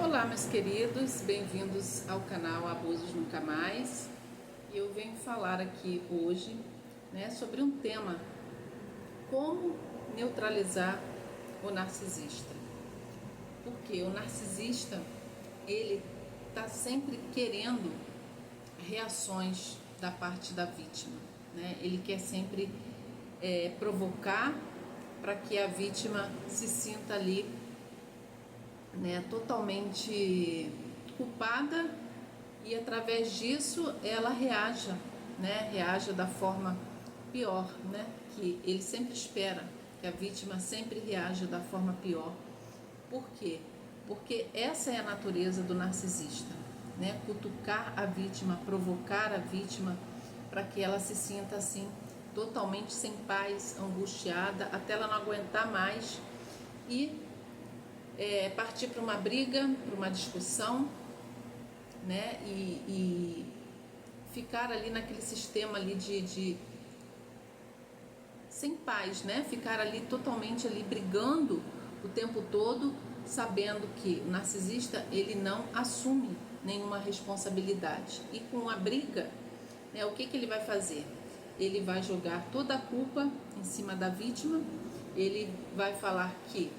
Olá, meus queridos, bem-vindos ao canal Abusos Nunca Mais. E eu venho falar aqui hoje, sobre um tema: como neutralizar o narcisista. Porque o narcisista, ele está sempre querendo reações da parte da vítima, né? Ele quer sempre provocar para que a vítima se sinta ali, totalmente culpada, e através disso ela reaja da forma pior, que ele sempre espera que a vítima sempre reaja da forma pior. Por quê? Porque essa é a natureza do narcisista, cutucar a vítima, provocar a vítima para que ela se sinta assim totalmente sem paz, angustiada, até ela não aguentar mais e partir para uma briga, para uma discussão, e ficar ali naquele sistema ali de sem paz, ficar ali totalmente ali brigando o tempo todo, sabendo que o narcisista ele não assume nenhuma responsabilidade. E com a briga, o que ele vai fazer? Ele vai jogar toda a culpa em cima da vítima, ele vai falar que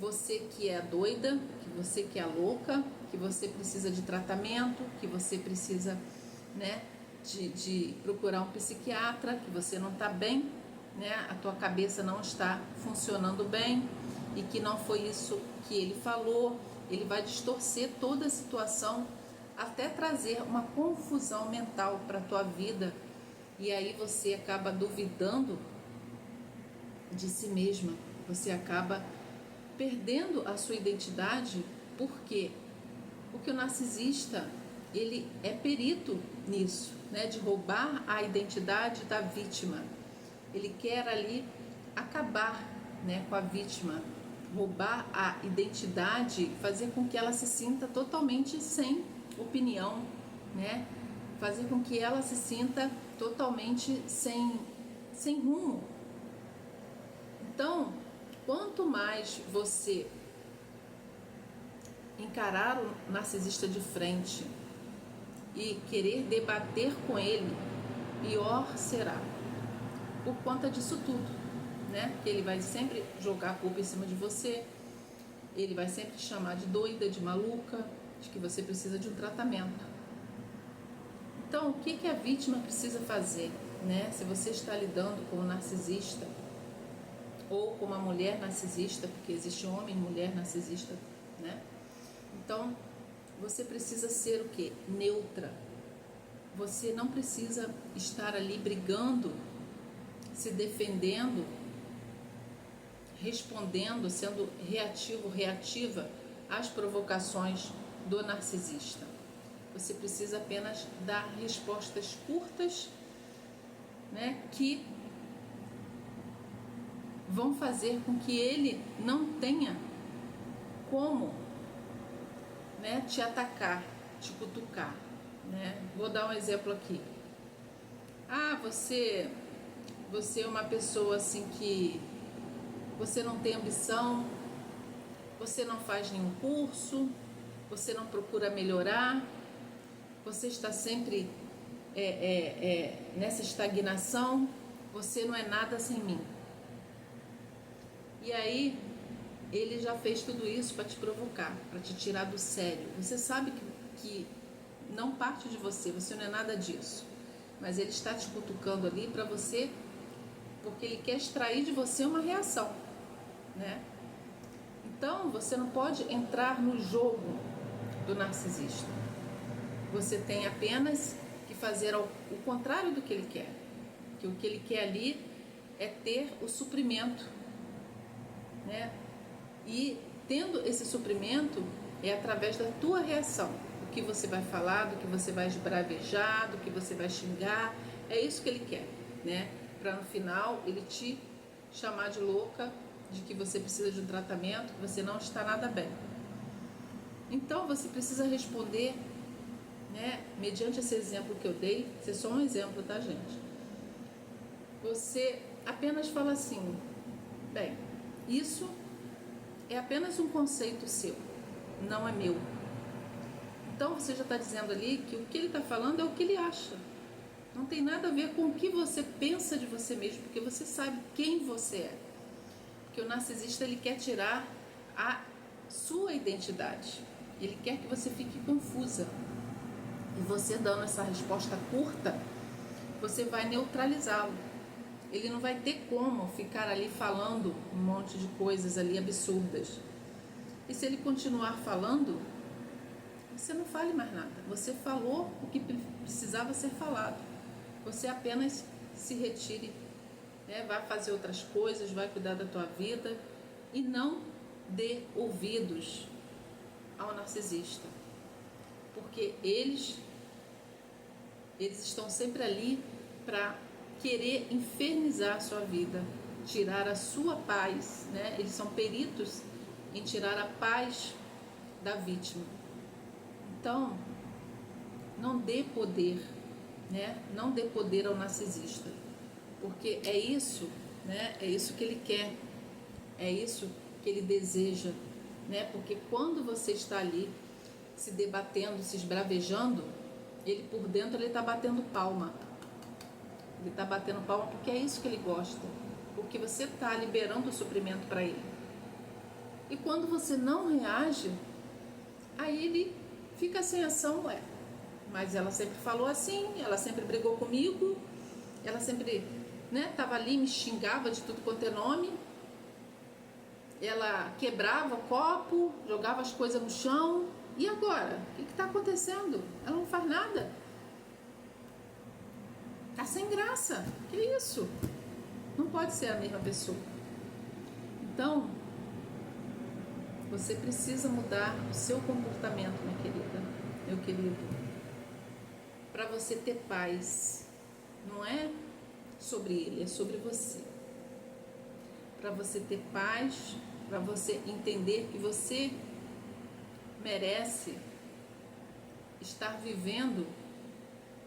você que é doida, que você que é louca, que você precisa de tratamento, que você precisa de procurar um psiquiatra, que você não está bem, a tua cabeça não está funcionando bem e que não foi isso que ele falou. Ele vai distorcer toda a situação até trazer uma confusão mental para a tua vida, e aí você acaba duvidando de si mesma, você acaba perdendo a sua identidade. Por quê? Porque o narcisista ele é perito nisso, de roubar a identidade da vítima. Ele quer ali acabar, com a vítima, roubar a identidade, fazer com que ela se sinta totalmente sem opinião, fazer com que ela se sinta totalmente sem rumo. Então, quanto mais você encarar o narcisista de frente e querer debater com ele, pior será. Por conta disso tudo, que ele vai sempre jogar a culpa em cima de você, ele vai sempre te chamar de doida, de maluca, de que você precisa de um tratamento. Então, o que a vítima precisa fazer, se você está lidando com um narcisista ou com uma mulher narcisista, porque existe homem e mulher narcisista, Então, você precisa ser o quê? Neutra. Você não precisa estar ali brigando, se defendendo, respondendo, sendo reativo, reativa às provocações do narcisista. Você precisa apenas dar respostas curtas, que vão fazer com que ele não tenha como te atacar, te cutucar. Vou dar um exemplo aqui. Você é uma pessoa assim que você não tem ambição, você não faz nenhum curso, você não procura melhorar, você está sempre nessa estagnação, você não é nada sem mim. E aí ele já fez tudo isso para te provocar, para te tirar do sério. Você sabe que não parte de você, você não é nada disso, mas ele está te cutucando ali para você, porque ele quer extrair de você uma reação, Então você não pode entrar no jogo do narcisista. Você tem apenas que fazer o contrário do que ele quer, que o que ele quer ali é ter o suprimento, E tendo esse suprimento é através da tua reação, do que você vai falar, do que você vai esbravejar, do que você vai xingar. É isso que ele quer, para no final ele te chamar de louca, de que você precisa de um tratamento, que você não está nada bem. Então você precisa responder, mediante esse exemplo que eu dei. Esse é só um exemplo, tá, gente? Você apenas fala assim: bem, isso é apenas um conceito seu. não é meu. Então você já está dizendo ali que o que ele está falando é o que ele acha. Não tem nada a ver com o que você pensa de você mesmo, porque você sabe quem você é. Porque o narcisista, ele quer tirar a sua identidade. Ele quer que você fique confusa. E você dando essa resposta curta, você vai neutralizá-lo. Ele não vai ter como ficar ali falando um monte de coisas ali absurdas. E se ele continuar falando, você não fale mais nada. Você falou o que precisava ser falado. Você apenas se retire, né? Vai fazer outras coisas, vai cuidar da tua vida e não dê ouvidos ao narcisista. Porque eles estão sempre ali para querer infernizar a sua vida, tirar a sua paz, né? Eles são peritos em tirar a paz da vítima. Então, não dê poder, né? Não dê poder ao narcisista, porque é isso, né? É isso que ele quer, é isso que ele deseja, né? Porque quando você está ali se debatendo, se esbravejando, ele por dentro ele está batendo palma. Ele está batendo palma porque é isso que ele gosta, porque você está liberando o sofrimento para ele. E quando você não reage, aí ele fica sem ação, mas ela sempre falou assim, ela sempre brigou comigo, ela sempre, né, tava ali, me xingava de tudo quanto é nome, ela quebrava o copo, jogava as coisas no chão, e agora? O que está acontecendo? Ela não faz nada. Tá sem graça. Que isso? Não pode ser a mesma pessoa. Então, você precisa mudar o seu comportamento, minha querida, meu querido, para você ter paz. Não é sobre ele, é sobre você. Para você ter paz, para você entender que você merece estar vivendo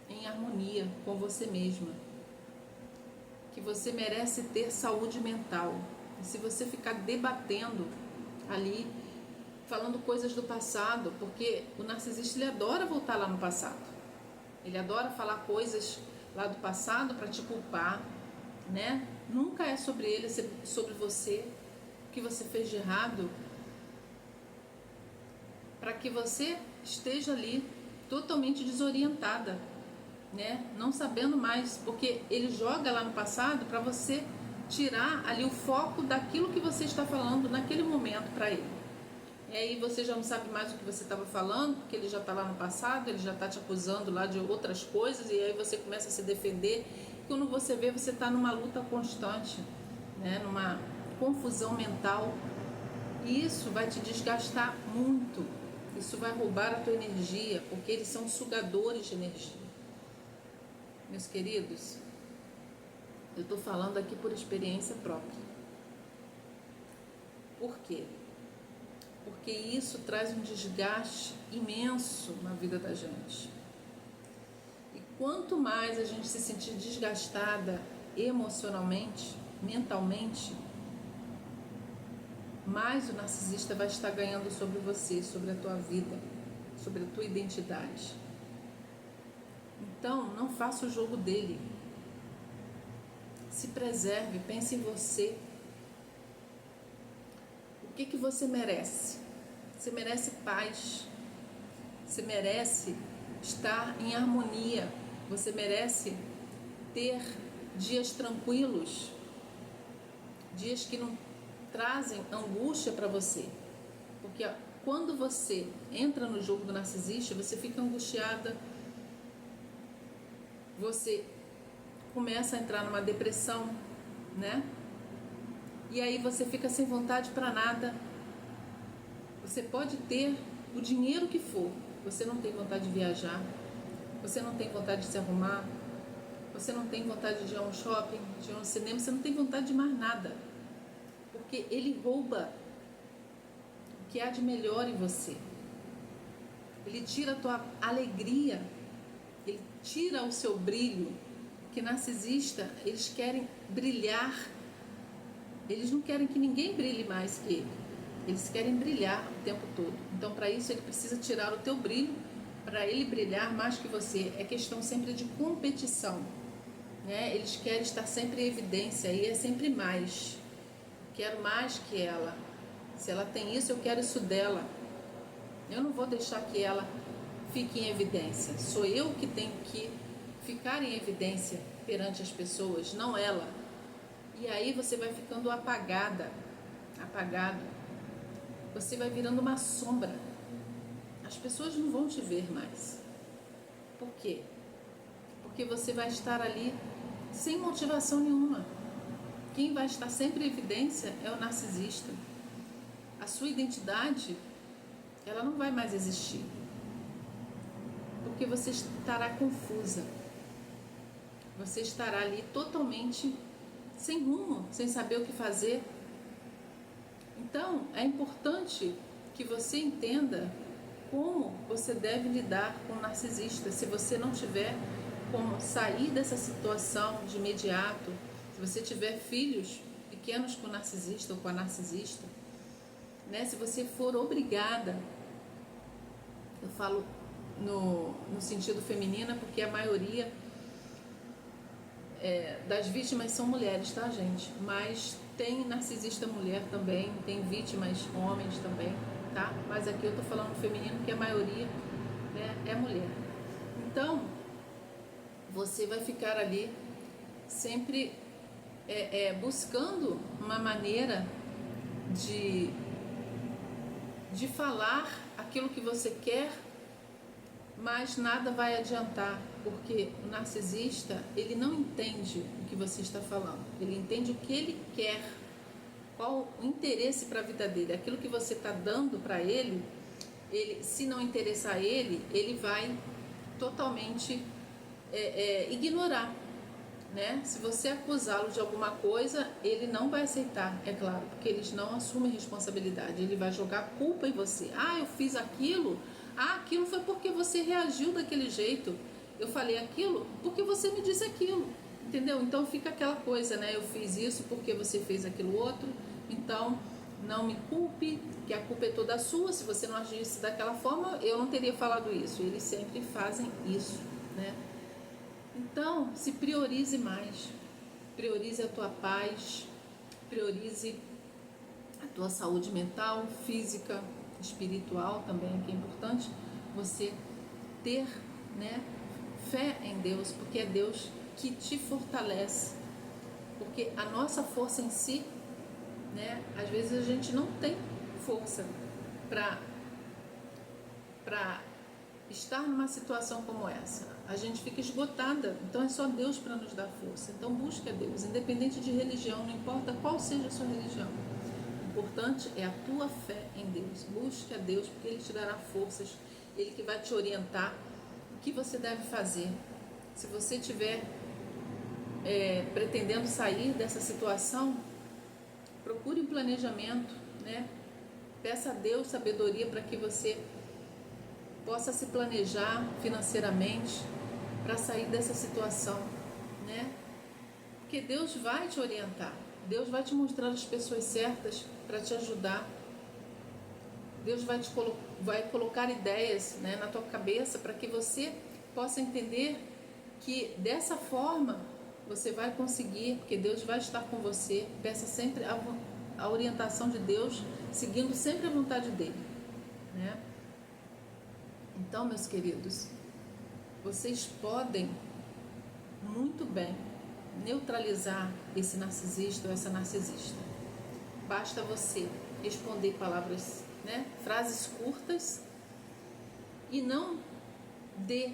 em harmonia com você mesma, que você merece ter saúde mental. E se você ficar debatendo ali, falando coisas do passado, porque o narcisista ele adora voltar lá no passado, ele adora falar coisas lá do passado para te culpar, né? Nunca é sobre ele, é sobre você, o que você fez de errado, para que você esteja ali totalmente desorientada, né? Não sabendo mais, porque ele joga lá no passado para você tirar ali o foco daquilo que você está falando naquele momento para ele. E aí você já não sabe mais o que você estava falando, porque ele já está lá no passado, ele já está te acusando lá de outras coisas, e aí você começa a se defender. Quando você vê, você está numa luta constante, né? Numa confusão mental. E isso vai te desgastar muito. Isso vai roubar a tua energia, porque eles são sugadores de energia. Meus queridos, eu estou falando aqui por experiência própria. Por quê? Porque isso traz um desgaste imenso na vida da gente. E quanto mais a gente se sentir desgastada emocionalmente, mentalmente, mais o narcisista vai estar ganhando sobre você, sobre a tua vida, sobre a tua identidade. Então, não faça o jogo dele. Se preserve, pense em você. O que você merece? Você merece paz. Você merece estar em harmonia. Você merece ter dias tranquilos, dias que não trazem angústia para você. Porque quando você entra no jogo do narcisista, você fica angustiada, você começa a entrar numa depressão, né? E aí você fica sem vontade para nada. Você pode ter o dinheiro que for, você não tem vontade de viajar, você não tem vontade de se arrumar, você não tem vontade de ir a um shopping, de ir a um cinema, você não tem vontade de mais nada. Porque ele rouba o que há de melhor em você. Ele tira a tua alegria, ele tira o seu brilho. Que narcisista, eles querem brilhar, eles não querem que ninguém brilhe mais que ele. Eles querem brilhar o tempo todo. Então, para isso, ele precisa tirar o teu brilho, para ele brilhar mais que você. É questão sempre de competição, né? Eles querem estar sempre em evidência e é sempre mais. Quero mais que ela. Se ela tem isso, eu quero isso dela. Eu não vou deixar que ela fique em evidência. Sou eu que tenho que ficar em evidência perante as pessoas, não ela. E aí você vai ficando apagado. Você vai virando uma sombra. As pessoas não vão te ver mais. Por quê? Porque você vai estar ali sem motivação nenhuma. Quem vai estar sempre em evidência é o narcisista. A sua identidade, ela não vai mais existir. Porque você estará confusa. Você estará ali totalmente sem rumo, sem saber o que fazer. Então, é importante que você entenda como você deve lidar com o narcisista. Se você não tiver como sair dessa situação de imediato, se você tiver filhos pequenos com o narcisista ou com a narcisista, né? Se você for obrigada, eu falo no sentido feminino, porque a maioria das vítimas são mulheres, tá, gente? Mas tem narcisista mulher também, tem vítimas homens também, tá? Mas aqui eu tô falando feminino, porque a maioria, né, é mulher. Então, você vai ficar ali sempre buscando uma maneira de falar aquilo que você quer, mas nada vai adiantar, porque o narcisista, ele não entende o que você está falando, ele entende o que ele quer, qual o interesse para a vida dele, aquilo que você está dando para ele, se não interessar ele vai totalmente ignorar, né? Se você acusá-lo de alguma coisa, ele não vai aceitar, é claro, porque eles não assumem responsabilidade, ele vai jogar culpa em você. Ah, eu fiz aquilo, aquilo foi porque você reagiu daquele jeito, eu falei aquilo porque você me disse aquilo, entendeu? Então fica aquela coisa, né? Eu fiz isso porque você fez aquilo outro, então não me culpe, que a culpa é toda sua, se você não agisse daquela forma, eu não teria falado isso. Eles sempre fazem isso, né? Então, se priorize mais, priorize a tua paz, priorize a tua saúde mental, física, espiritual também, que é importante você ter, né, fé em Deus, porque é Deus que te fortalece, porque a nossa força em si, né, às vezes a gente não tem força para estar numa situação como essa. A gente fica esgotada, então é só Deus para nos dar força. Então busque a Deus, independente de religião, não importa qual seja a sua religião. O importante é a tua fé em Deus. Busque a Deus, porque Ele te dará forças, Ele que vai te orientar o que você deve fazer. Se você estiver pretendendo sair dessa situação, procure um planejamento, né? Peça a Deus sabedoria para que você possa se planejar financeiramente para sair dessa situação, né? Porque Deus vai te orientar, Deus vai te mostrar as pessoas certas para te ajudar. Deus vai colocar ideias, né, na tua cabeça para que você possa entender que dessa forma você vai conseguir, porque Deus vai estar com você. Peça sempre a orientação de Deus, seguindo sempre a vontade dele, né? Então, meus queridos, vocês podem muito bem neutralizar esse narcisista ou essa narcisista. Basta você responder palavras, né, frases curtas, e não dê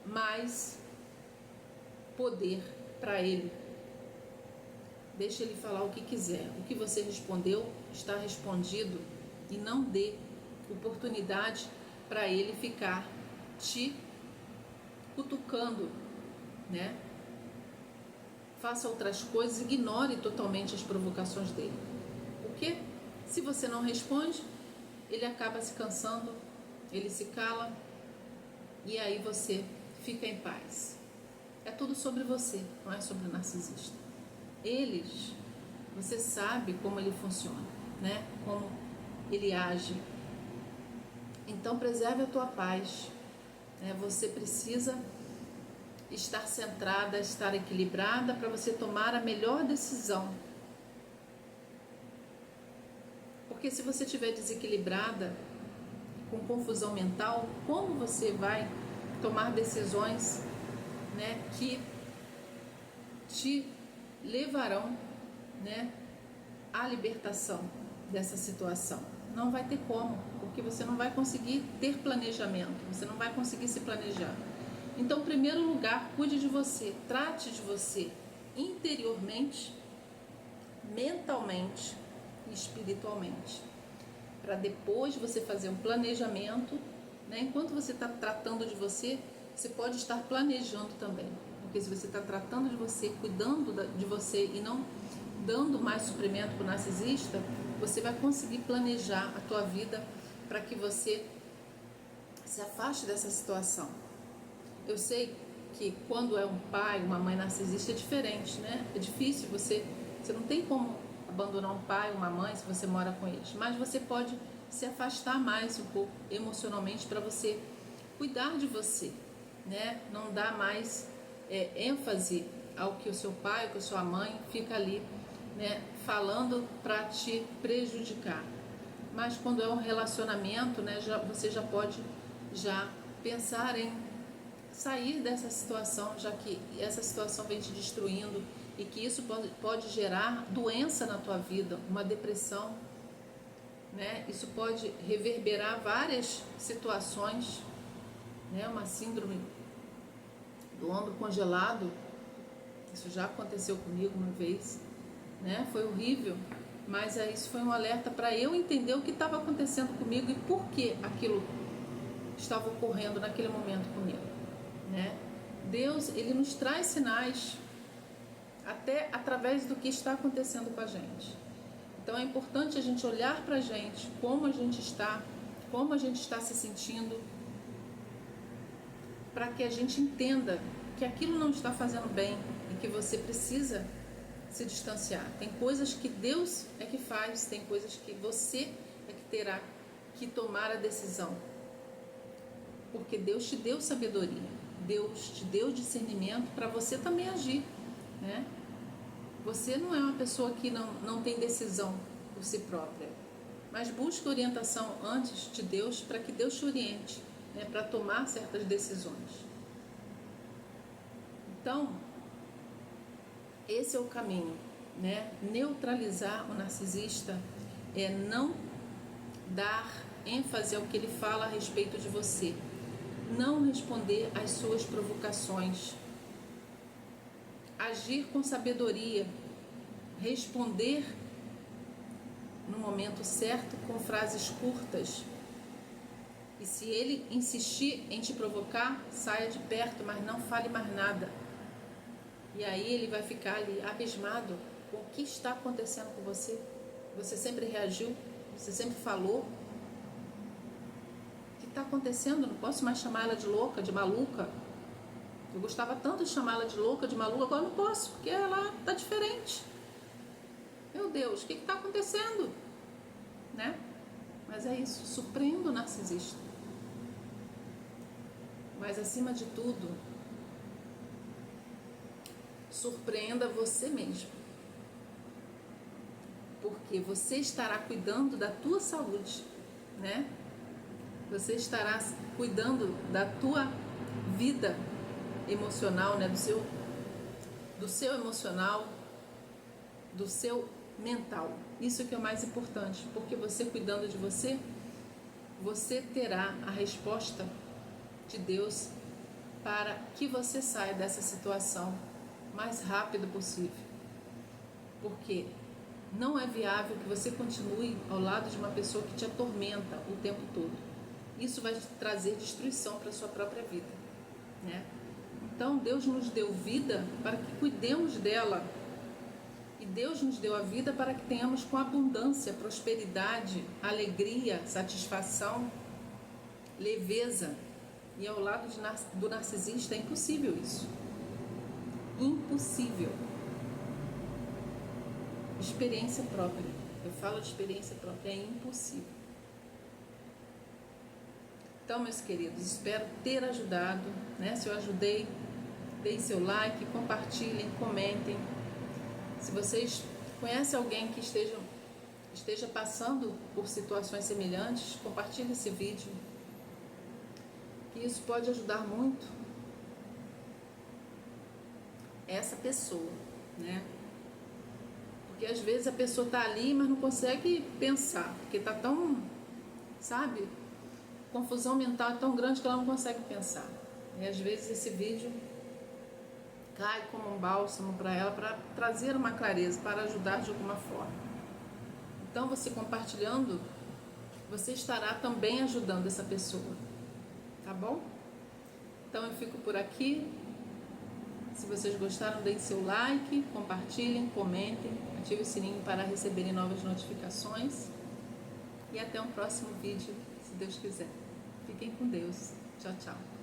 mais poder para ele. Deixe ele falar o que quiser. O que você respondeu está respondido, e não dê oportunidade para ele ficar te cutucando, né? Faça outras coisas, ignore totalmente as provocações dele. Porque se você não responde, ele acaba se cansando, ele se cala, e aí você fica em paz. É tudo sobre você, não é sobre o narcisista. Você sabe como ele funciona, né? Como ele age. Então preserve a tua paz. Você precisa estar centrada, estar equilibrada para você tomar a melhor decisão. Porque se você estiver desequilibrada, com confusão mental, como você vai tomar decisões, que te levarão, à libertação dessa situação? Não vai ter como, porque você não vai conseguir ter planejamento, você não vai conseguir se planejar. Então, em primeiro lugar, cuide de você, trate de você interiormente, mentalmente e espiritualmente, para depois você fazer um planejamento. Enquanto você está tratando de você, você pode estar planejando também, porque se você está tratando de você, cuidando de você e não dando mais suprimento para o narcisista, você vai conseguir planejar a tua vida para que você se afaste dessa situação. Eu sei que quando é um pai, uma mãe narcisista é diferente, É difícil, você não tem como abandonar um pai, uma mãe se você mora com eles, mas você pode se afastar mais um pouco emocionalmente para você cuidar de você, Não dar mais ênfase ao que o seu pai, ao que a sua mãe fica ali, falando para te prejudicar. Mas quando é um relacionamento, você já pode pensar em sair dessa situação, já que essa situação vem te destruindo e que isso pode gerar doença na tua vida, uma depressão, Isso pode reverberar várias situações, Uma síndrome do ombro congelado, isso já aconteceu comigo uma vez, Foi horrível, mas isso foi um alerta para eu entender o que estava acontecendo comigo e por que aquilo estava ocorrendo naquele momento comigo, Deus, ele nos traz sinais até através do que está acontecendo com a gente. Então é importante a gente olhar para a gente, como a gente está se sentindo, para que a gente entenda que aquilo não está fazendo bem e que você precisa se distanciar. Tem coisas que Deus é que faz, tem coisas que você é que terá que tomar a decisão. Porque Deus te deu sabedoria, Deus te deu discernimento para você também agir, Você não é uma pessoa que não tem decisão por si própria, mas busque orientação antes de Deus para que Deus te oriente, para tomar certas decisões. Então, esse é o caminho, Neutralizar o narcisista é não dar ênfase ao que ele fala a respeito de você, não responder às suas provocações, agir com sabedoria, responder no momento certo com frases curtas. E se ele insistir em te provocar, saia de perto, mas não fale mais nada. E aí ele vai ficar ali abismado com o que está acontecendo com você. Você sempre reagiu, você sempre falou. O que está acontecendo? Não posso mais chamar ela de louca, de maluca. Eu gostava tanto de chamar ela de louca, de maluca, agora não posso, porque ela está diferente. Meu Deus, o que está acontecendo? Mas é isso, surpreenda o narcisista. Mas acima de tudo, surpreenda você mesmo. Porque você estará cuidando da tua saúde, Você estará cuidando da tua vida emocional, do seu emocional, do seu mental. Isso que é o mais importante, porque você cuidando de você, você terá a resposta de Deus para que você saia dessa situação o mais rápido possível. Porque não é viável que você continue ao lado de uma pessoa que te atormenta o tempo todo. Isso vai trazer destruição para a sua própria vida, Então Deus nos deu vida para que cuidemos dela. E Deus nos deu a vida para que tenhamos com abundância, prosperidade, alegria, satisfação, leveza. E ao lado do narcisista é impossível isso. Impossível. Experiência própria. Eu falo de experiência própria, é impossível. Então, meus queridos, espero ter ajudado, né? Se eu ajudei, deem seu like, compartilhem, comentem. Se vocês conhecem alguém que esteja passando por situações semelhantes, compartilhe esse vídeo, que isso pode ajudar muito essa pessoa, né? Porque às vezes a pessoa está ali, mas não consegue pensar, porque está tão, sabe, confusão mental é tão grande que ela não consegue pensar. E às vezes esse vídeo cai como um bálsamo para ela, para trazer uma clareza, para ajudar de alguma forma. Então, você compartilhando, você estará também ajudando essa pessoa, tá bom? Então, eu fico por aqui. Se vocês gostaram, deem seu like, compartilhem, comentem, ative o sininho para receberem novas notificações. E até um próximo vídeo, se Deus quiser. Fiquem com Deus. Tchau, tchau.